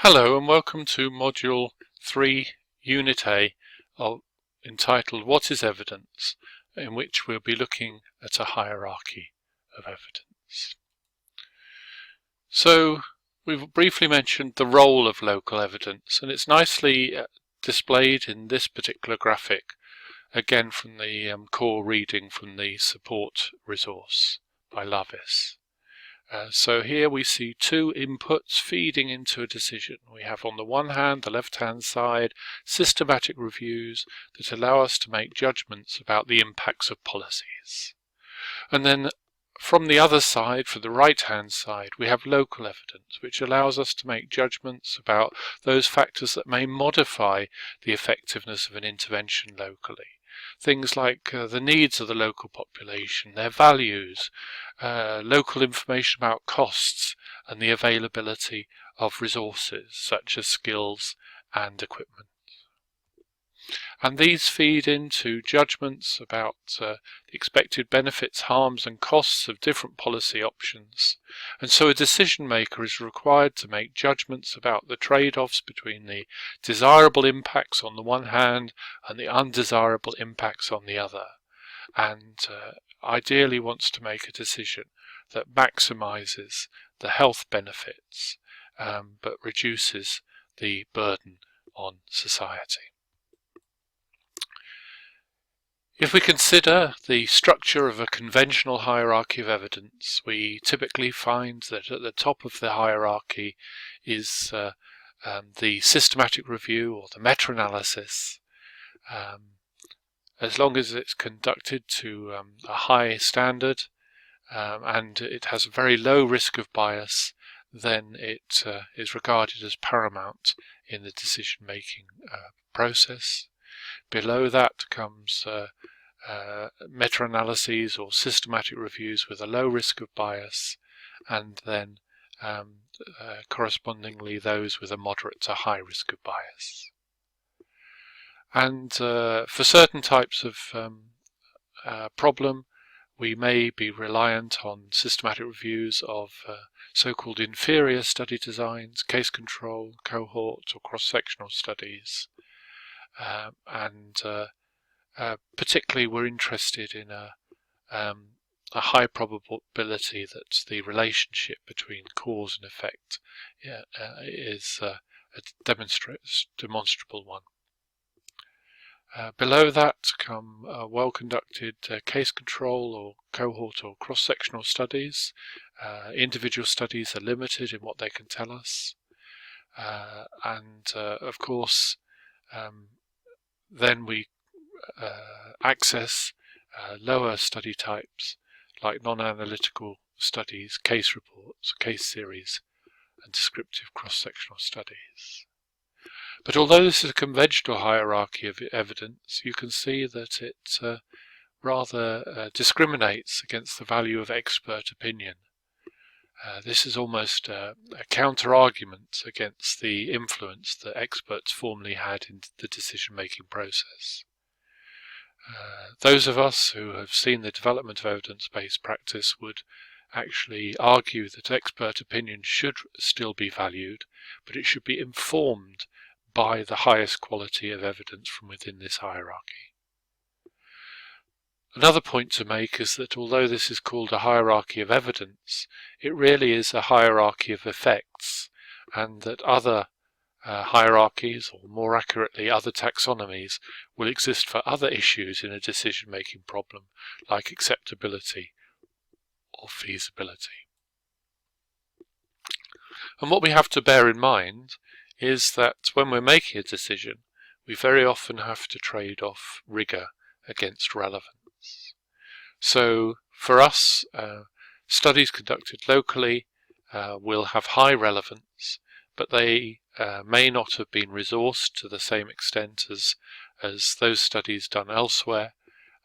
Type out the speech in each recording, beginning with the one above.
Hello and welcome to Module 3, Unit A, entitled What is Evidence?, in which we'll be looking at a hierarchy of evidence. So we've briefly mentioned the role of local evidence, and it's nicely displayed in this particular graphic, again from the core reading from the support resource by Lavis. So here we see two inputs feeding into a decision. We have on the one hand, the left-hand side, systematic reviews that allow us to make judgments about the impacts of policies. And then from the other side, for the right-hand side, we have local evidence, which allows us to make judgments about those factors that may modify the effectiveness of an intervention locally. Things like the needs of the local population, their values, local information about costs, and the availability of resources such as skills and equipment. And these feed into judgments about the expected benefits, harms and costs of different policy options. And so a decision maker is required to make judgments about the trade-offs between the desirable impacts on the one hand and the undesirable impacts on the other. And ideally wants to make a decision that maximizes the health benefits but reduces the burden on society. If we consider the structure of a conventional hierarchy of evidence, we typically find that at the top of the hierarchy is the systematic review or the meta-analysis. As long as it's conducted to a high standard and it has a very low risk of bias, then it is regarded as paramount in the decision-making process. Below that comes meta-analyses or systematic reviews with a low risk of bias, and then correspondingly those with a moderate to high risk of bias. And for certain types of problem, we may be reliant on systematic reviews of so-called inferior study designs, case control, cohort or cross-sectional studies, and particularly we're interested in a high probability that the relationship between cause and effect is a demonstrable one. Below that come well-conducted case control or cohort or cross-sectional studies. Individual studies are limited in what they can tell us. And of course, then we access lower study types like non-analytical studies, case reports, case series, and descriptive cross-sectional studies. But although this is a conventional hierarchy of evidence, you can see that it rather discriminates against the value of expert opinion. This is almost a counter-argument against the influence that experts formerly had in the decision-making process. Those of us who have seen the development of evidence-based practice would actually argue that expert opinion should still be valued, but it should be informed by the highest quality of evidence from within this hierarchy. Another point to make is that although this is called a hierarchy of evidence, it really is a hierarchy of effects, and that other hierarchies, or more accurately other taxonomies, will exist for other issues in a decision-making problem, like acceptability or feasibility. And what we have to bear in mind is that when we're making a decision, we very often have to trade off rigour against relevance. So for us, studies conducted locally will have high relevance, but they may not have been resourced to the same extent as those studies done elsewhere,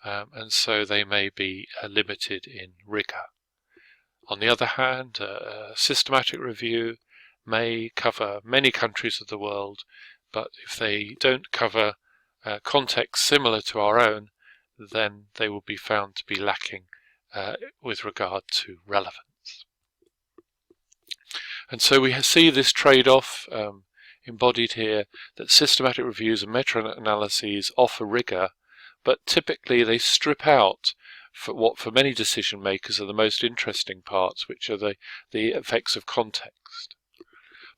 and so they may be limited in rigour. On the other hand, a systematic review may cover many countries of the world, but if they don't cover contexts similar to our own, then they will be found to be lacking with regard to relevance. And so we see this trade-off embodied here, that systematic reviews and meta-analyses offer rigour, but typically they strip out what for many decision makers are the most interesting parts, which are the effects of context.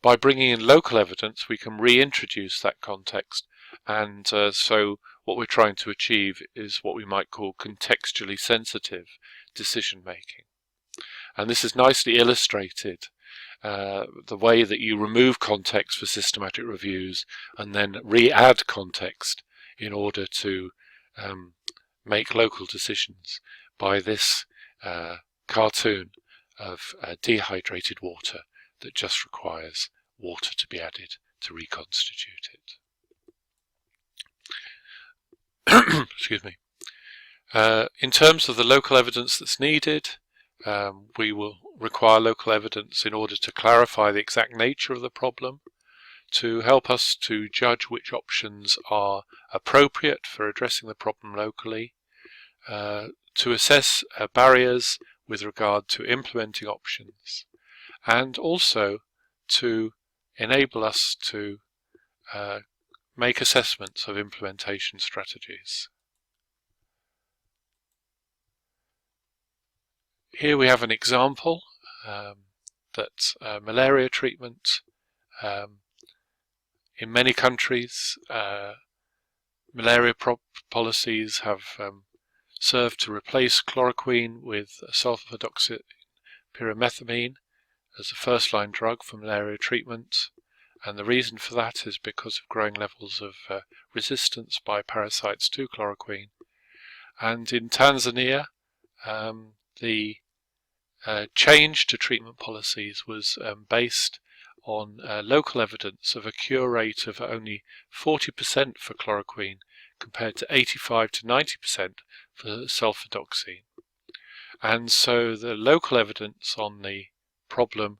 By bringing in local evidence, we can reintroduce that context, and so what we're trying to achieve is what we might call contextually sensitive decision making. And this is nicely illustrated, the way that you remove context for systematic reviews and then re-add context in order to make local decisions by this cartoon of dehydrated water that just requires water to be added to reconstitute it. Excuse me. In terms of the local evidence that's needed, we will require local evidence in order to clarify the exact nature of the problem, to help us to judge which options are appropriate for addressing the problem locally, to assess barriers with regard to implementing options, and also to enable us to make assessments of implementation strategies. Here we have an example that malaria treatment in many countries, malaria policies have served to replace chloroquine with sulfadoxypyrimethamine as a first-line drug for malaria treatment, and the reason for that is because of growing levels of resistance by parasites to chloroquine. And in Tanzania, the change to treatment policies was based on local evidence of a cure rate of only 40% for chloroquine compared to 85 to 90% for sulfadoxine. And so the local evidence on the problem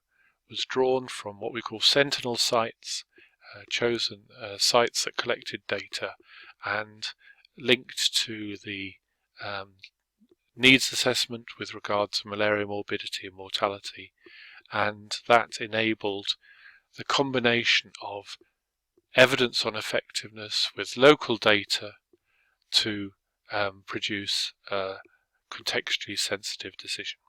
was drawn from what we call sentinel sites, chosen sites that collected data and linked to the needs assessment with regard to malaria morbidity and mortality, and that enabled the combination of evidence on effectiveness with local data to produce a contextually sensitive decision.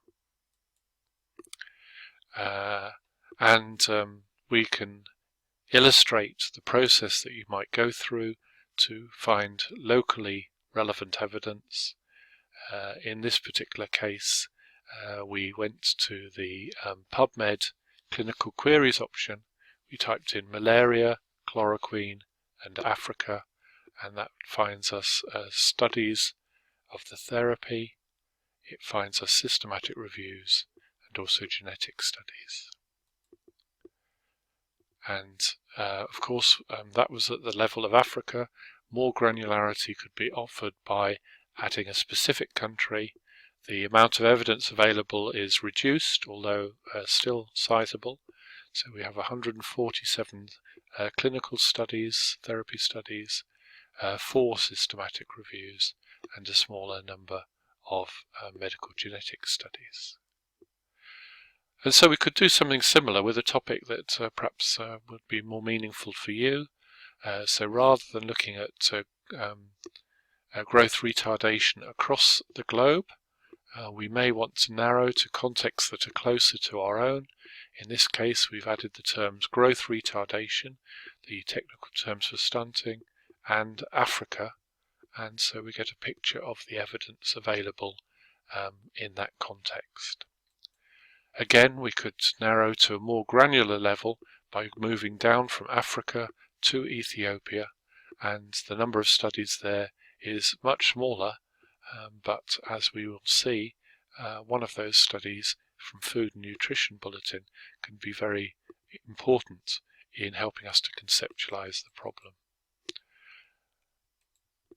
We can illustrate the process that you might go through to find locally relevant evidence. In this particular case, we went to the PubMed clinical queries option. We typed in malaria, chloroquine, and Africa, and that finds us studies of the therapy. It finds us systematic reviews and also genetic studies. And of course, that was at the level of Africa. More granularity could be offered by adding a specific country. The amount of evidence available is reduced, although still sizable. So we have 147 clinical studies, therapy studies, 4 systematic reviews, and a smaller number of medical genetic studies. And so we could do something similar with a topic that perhaps would be more meaningful for you. So rather than looking at growth retardation across the globe, we may want to narrow to contexts that are closer to our own. In this case, we've added the terms growth retardation, the technical terms for stunting, and Africa, and so we get a picture of the evidence available in that context. Again, we could narrow to a more granular level by moving down from Africa to Ethiopia, and the number of studies there is much smaller, but as we will see, one of those studies from Food and Nutrition Bulletin can be very important in helping us to conceptualize the problem.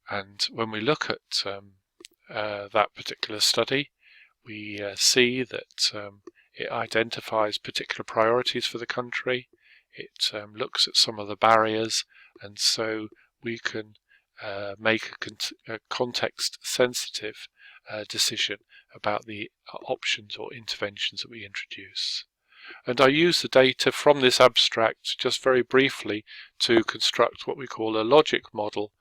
And when we look at that particular study, we see that it identifies particular priorities for the country. It looks at some of the barriers, and so we can make a context-sensitive decision about the options or interventions that we introduce. And I use the data from this abstract just very briefly to construct what we call a logic model,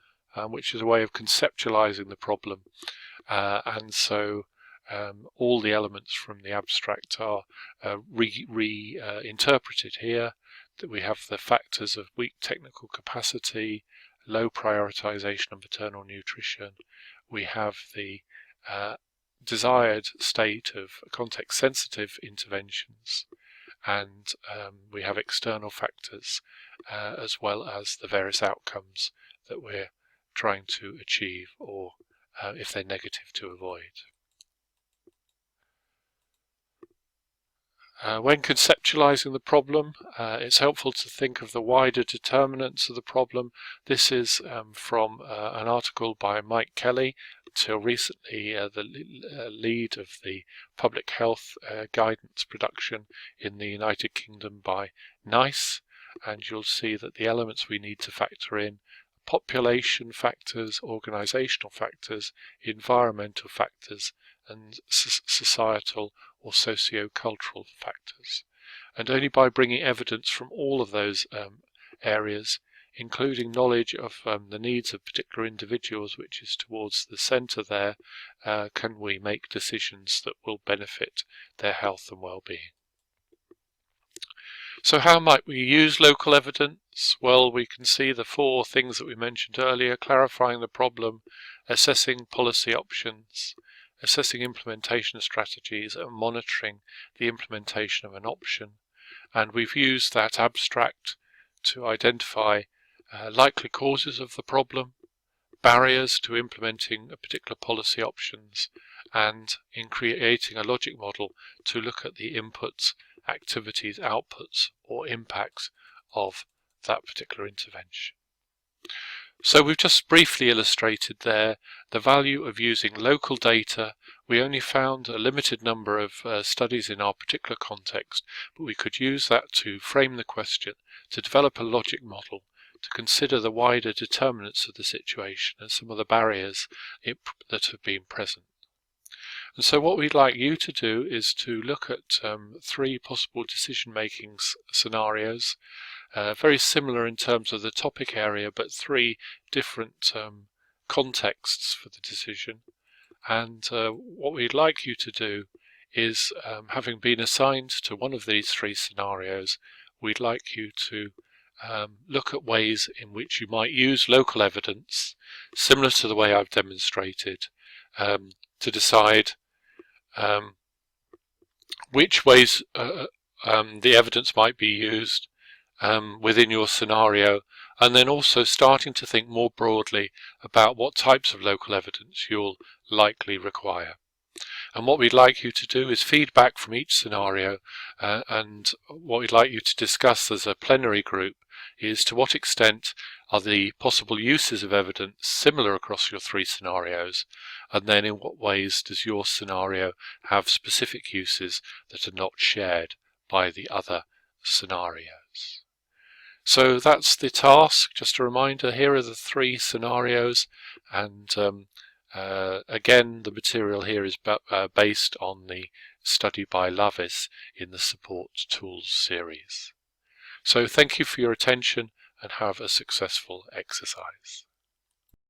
which is a way of conceptualizing the problem. And so all the elements from the abstract are reinterpreted here. That we have the factors of weak technical capacity, low prioritization of maternal nutrition. We have the desired state of context-sensitive interventions, and we have external factors as well as the various outcomes that we're trying to achieve, or if they're negative, to avoid. When conceptualizing the problem, it's helpful to think of the wider determinants of the problem. This is from an article by Mike Kelly, until recently the lead of the public health guidance production in the United Kingdom by NICE, and you'll see that the elements we need to factor in: population factors, organizational factors, environmental factors, and societal or socio-cultural factors. And only by bringing evidence from all of those areas, including knowledge of the needs of particular individuals, which is towards the centre there, can we make decisions that will benefit their health and well-being. So how might we use local evidence? Well, we can see the four things that we mentioned earlier: clarifying the problem, assessing policy options, assessing implementation strategies, and monitoring the implementation of an option. And we've used that abstract to identify likely causes of the problem, barriers to implementing a particular policy options, and in creating a logic model to look at the inputs, activities, outputs, or impacts of that particular intervention. So we've just briefly illustrated there the value of using local data. We only found a limited number of studies in our particular context, but we could use that to frame the question, to develop a logic model, to consider the wider determinants of the situation and some of the barriers that have been present. And so what we'd like you to do is to look at three possible decision-making scenarios, very similar in terms of the topic area, but three different contexts for the decision. And what we'd like you to do is, having been assigned to one of these three scenarios, we'd like you to look at ways in which you might use local evidence, similar to the way I've demonstrated, to decide which ways the evidence might be used within your scenario, and then also starting to think more broadly about what types of local evidence you'll likely require. And what we'd like you to do is feedback from each scenario, and what we'd like you to discuss as a plenary group is to what extent are the possible uses of evidence similar across your three scenarios, and then in what ways does your scenario have specific uses that are not shared by the other scenarios. So that's the task. Just a reminder, here are the three scenarios, and again, the material here is based on the study by Lavis in the Support Tools series. So thank you for your attention and have a successful exercise.